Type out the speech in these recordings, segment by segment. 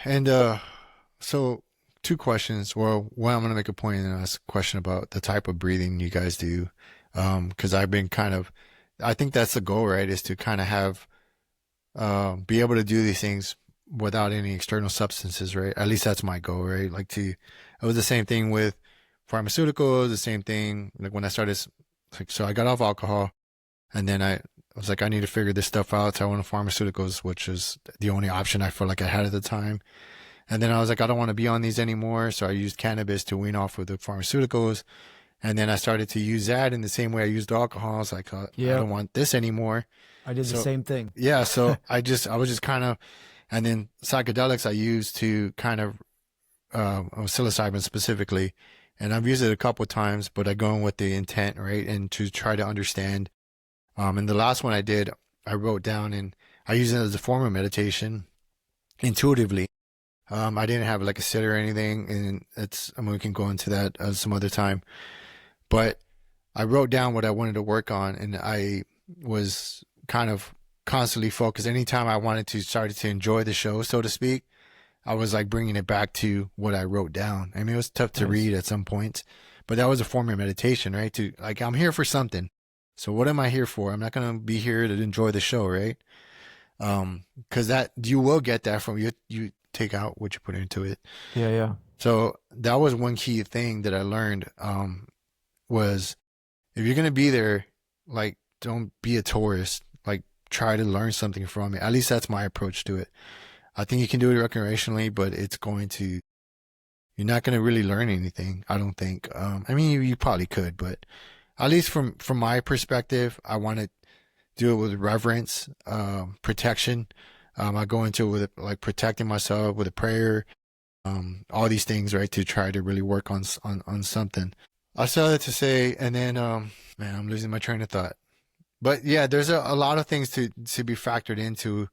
And so two questions. Well, one, I'm gonna make a point and ask a question about the type of breathing you guys do. Because I've been kind of, I think that's the goal, right? Is to kind of have, be able to do these things without any external substances, right? At least that's my goal, right? Like to, it was the same thing with pharmaceuticals, the same thing. Like when I started, like, so I got off alcohol and then I was like, I need to figure this stuff out. So I went to pharmaceuticals, which was the only option I felt like I had at the time. And then I was like, I don't want to be on these anymore. So I used cannabis to wean off of the pharmaceuticals. And then I started to use that in the same way I used alcohol. I was like, I Yeah, don't want this anymore. I did the So same thing. yeah, so I was just kind of, and then psychedelics I used to kind of, psilocybin specifically. And I've used it a couple of times, but I go in with the intent, right? And to try to understand. And the last one I did, I wrote down and I use it as a form of meditation intuitively. I didn't have like a sit or anything, and I mean, we can go into that some other time. But I wrote down what I wanted to work on, and I was kind of constantly focused. Anytime I wanted to start to enjoy the show, so to speak, I was like bringing it back to what I wrote down. I mean, it was tough to Nice. read at some points, but that was a form of meditation, right? To like, I'm here for something. So what am I here for? I'm not gonna be here to enjoy the show, right? Because that you will get that from you take out what you put into it. Yeah, yeah. So that was one key thing that I learned. Was if you're gonna be there, like don't be a tourist. Like try to learn something from it. At least that's my approach to it. I think you can do it recreationally, but you're not gonna really learn anything. I don't think. I mean, you probably could, but at least from my perspective, I want to do it with reverence, protection. I go into it with like protecting myself with a prayer, all these things, right, to try to really work on something. I saw that to say, and then man, I'm losing my train of thought. But yeah, there's a lot of things to be factored into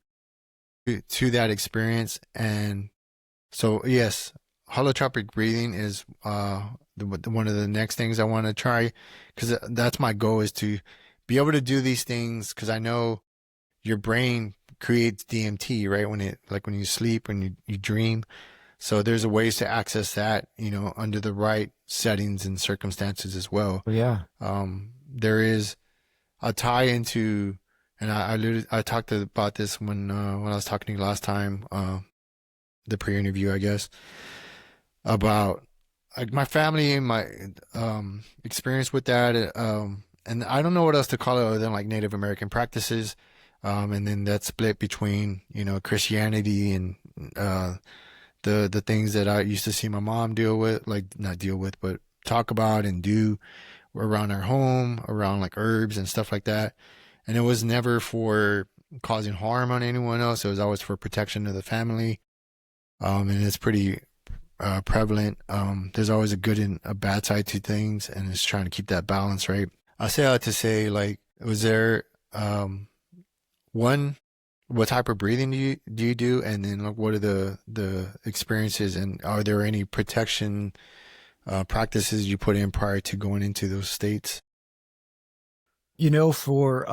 to that experience, and so yes, holotropic breathing is one of the next things I want to try because that's my goal is to be able to do these things because I know your brain creates DMT, right? When you sleep, when you dream. So there's a ways to access that, under the right settings and circumstances as well. Well, yeah. There is a tie into, and I talked about this when I was talking to you last time, the pre-interview, I guess, about like my family and my experience with that. And I don't know what else to call it other than like Native American practices. And then that split between, Christianity and the things that I used to see my mom deal with, like not deal with, but talk about and do around our home, around like herbs and stuff like that. And it was never for causing harm on anyone else. It was always for protection of the family. And it's pretty prevalent. There's always a good and a bad side to things, and it's trying to keep that balance, right? I say that to say, like, was there one, what type of breathing do you do, and then like, what are the experiences, and are there any protection practices you put in prior to going into those states? You know, for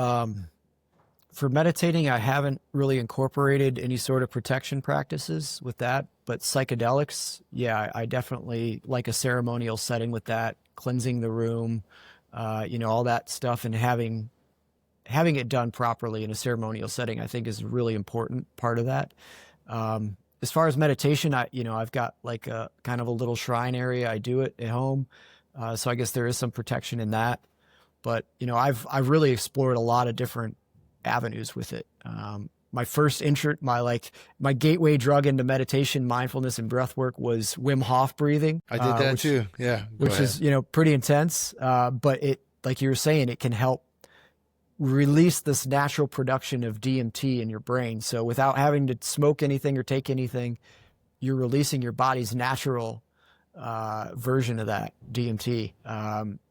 meditating, I haven't really incorporated any sort of protection practices with that, but psychedelics, yeah, I definitely like a ceremonial setting with that, cleansing the room, all that stuff, and having it done properly in a ceremonial setting, I think is a really important part of that. As far as meditation, I've got like a kind of a little shrine area. I do it at home. So I guess there is some protection in that. But, I've really explored a lot of different avenues with it. My first my gateway drug into meditation, mindfulness, and breath work was Wim Hof breathing. I did that too. Yeah, go Which ahead. is, pretty intense. But it, like you were saying, it can help release this natural production of DMT in your brain. So without having to smoke anything or take anything, you're releasing your body's natural version of that DMT.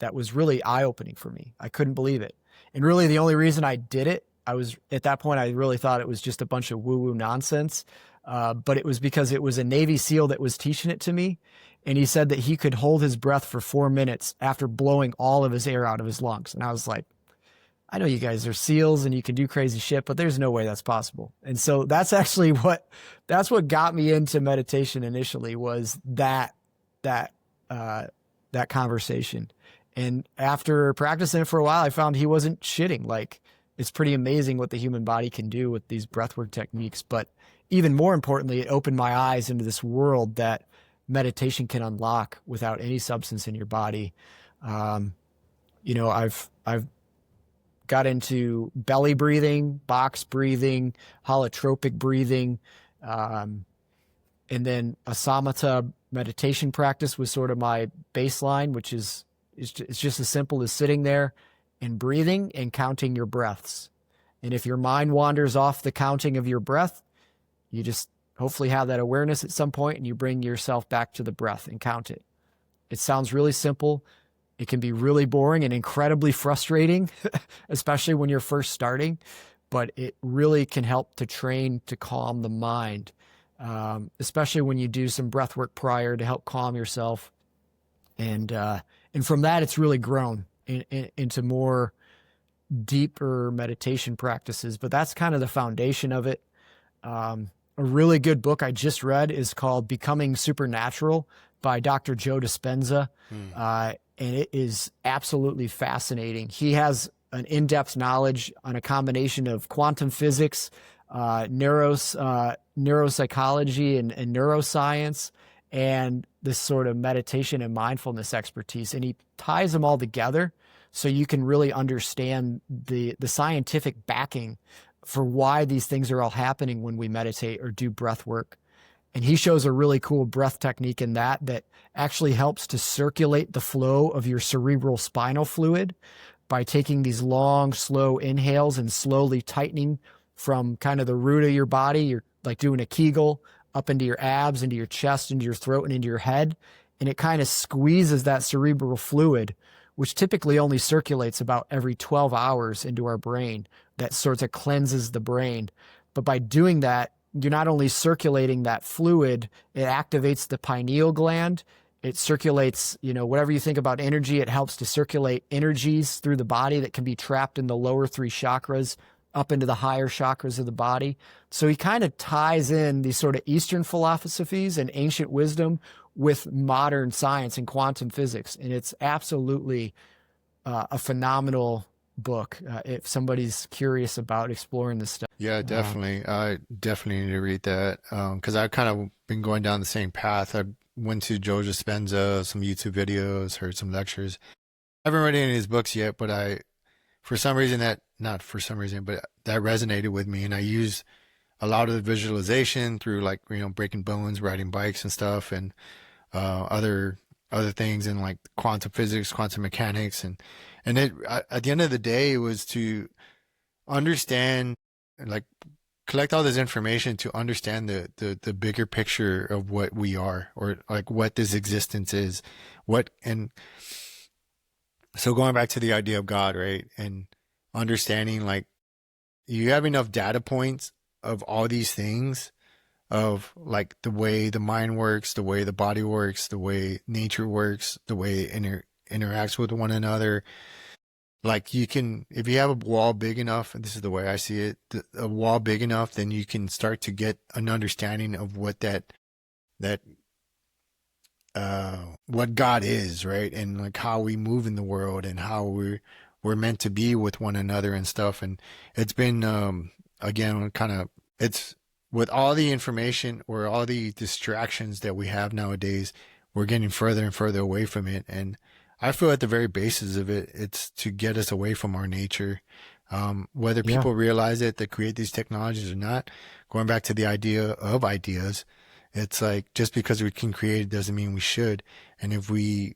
That was really eye-opening for me. I couldn't believe it. And really the only reason I did it, at that point, I really thought it was just a bunch of woo-woo nonsense. But it was because it was a Navy SEAL that was teaching it to me. And he said that he could hold his breath for 4 minutes after blowing all of his air out of his lungs. And I was like, I know you guys are SEALs and you can do crazy shit, but there's no way that's possible. And so that's what got me into meditation initially, was that, uh, that conversation. And after practicing it for a while, I found he wasn't shitting. Like, it's pretty amazing what the human body can do with these breathwork techniques. But even more importantly, it opened my eyes into this world that meditation can unlock without any substance in your body. Um, I've got into belly breathing, box breathing, holotropic breathing, um, and then a samatha meditation practice was sort of my baseline, which is it's just as simple as sitting there and breathing and counting your breaths. And if your mind wanders off the counting of your breath, you just hopefully have that awareness at some point and you bring yourself back to the breath and count it. It sounds really simple. It can be really boring and incredibly frustrating, especially when you're first starting, but it really can help to train to calm the mind, especially when you do some breath work prior to help calm yourself. And from that, it's really grown into more deeper meditation practices, but that's kind of the foundation of it. A really good book I just read is called Becoming Supernatural by Dr. Joe Dispenza. And it is absolutely fascinating. He has an in-depth knowledge on a combination of quantum physics, neuropsychology, and neuroscience, and this sort of meditation and mindfulness expertise. And he ties them all together so you can really understand the scientific backing for why these things are all happening when we meditate or do breath work. And he shows a really cool breath technique in that actually helps to circulate the flow of your cerebral spinal fluid by taking these long, slow inhales and slowly tightening from kind of the root of your body. You're like doing a Kegel up into your abs, into your chest, into your throat, and into your head. And it kind of squeezes that cerebral fluid, which typically only circulates about every 12 hours into our brain. That sort of cleanses the brain. But by doing that, you're not only circulating that fluid, it activates the pineal gland. It circulates, whatever you think about energy, it helps to circulate energies through the body that can be trapped in the lower three chakras up into the higher chakras of the body. So he kind of ties in these sort of Eastern philosophies and ancient wisdom with modern science and quantum physics. And it's absolutely a phenomenal book if somebody's curious about exploring this stuff. Yeah, definitely. I definitely need to read that because I've kind of been going down the same path. I went to Joe Dispenza, some YouTube videos, heard some lectures. I haven't read any of his books yet, but for some reason not for some reason, but that resonated with me. And I use a lot of the visualization through like, breaking bones, riding bikes and stuff, and other things, and like quantum physics, quantum mechanics. And at the end of the day, it was to understand, like, collect all this information to understand the bigger picture of what we are, or like what this existence is, and so going back to the idea of God, right? And understanding, like, you have enough data points of all these things, of like the way the mind works, the way the body works, the way nature works, the way it interacts with one another. Like, you can, if you have a wall big enough, and this is the way I see it, a wall big enough, then you can start to get an understanding of what what God is, right? And like how we move in the world, and how we're meant to be with one another and stuff. And it's been, again, kind of, it's with all the information or all the distractions that we have nowadays, we're getting further and further away from it. And I feel at the very basis of it, it's to get us away from our nature. Whether Yeah. people realize it, that create these technologies or not, going back to the idea of ideas, it's like, just because we can create it doesn't mean we should. And if we